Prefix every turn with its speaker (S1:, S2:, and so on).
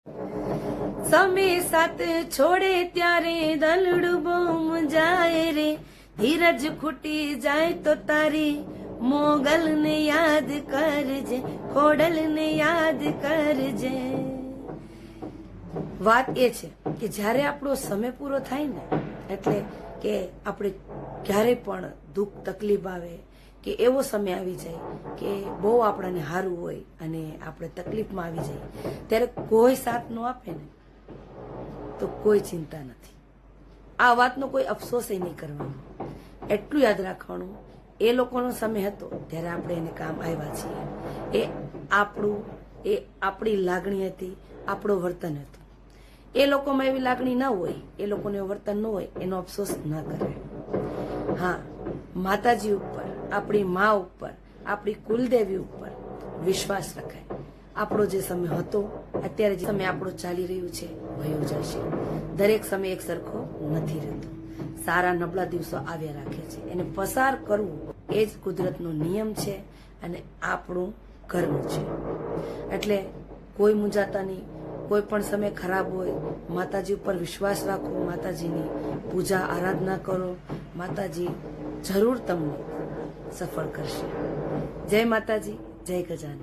S1: સમય સાથ છોડે ત્યારે દલડું બહુ જાય રે, ધીરજ ખૂટી જાય તો તારી મોગલ ને યાદ કરજે, ખોડલ ને યાદ કરજે. વાત એ છે કે જ્યારે આપણો સમય પૂરો થાય ને, એટલે કે આપણે ક્યારે પણ દુઃખ તકલીફ આવે કે એવો સમય આવી જાય કે બહુ આપણને સારું હોય અને આપણે તકલીફમાં આવી જાય, ત્યારે કોઈ સાથ ન આપે ને તો કોઈ ચિંતા નથી. આ વાતનો કોઈ અફસોસ નહીં કરવાનો. એટલું યાદ રાખવાનું, એ લોકોનો સમય હતો ત્યારે આપણે એને કામ આવ્યા છીએ. એ આપણી લાગણી હતી, આપણું વર્તન હતું. એ લોકોમાં એવી લાગણી ના હોય, એ લોકોને વર્તન ન હોય, એનો અફસોસ ના કરે. હા, માતાજી ઉપર, આપણી મા ઉપર, આપણી કુલદેવી ઉપર વિશ્વાસ રખાય. આપણો જે સમય હતો, અત્યારે જે સમય આપણો ચાલી રહ્યું છે, વયો જશે. દરેક સમય એક સરખો નથી રહેતો. સારા નબળા દિવસો આવ્યા રાખે છે, એને પસાર કરવું એ જ કુદરતનો નિયમ છે અને આપણું કર્મ છે. એટલે કોઈ મૂંઝાતા નહીં. કોઈ પણ સમય ખરાબ હોય, માતાજી ઉપર વિશ્વાસ રાખો, માતાજીની પૂજા આરાધના કરો. માતાજી જરૂર તમને સફળ કરશે. જય માતાજી, જય ગજાનન.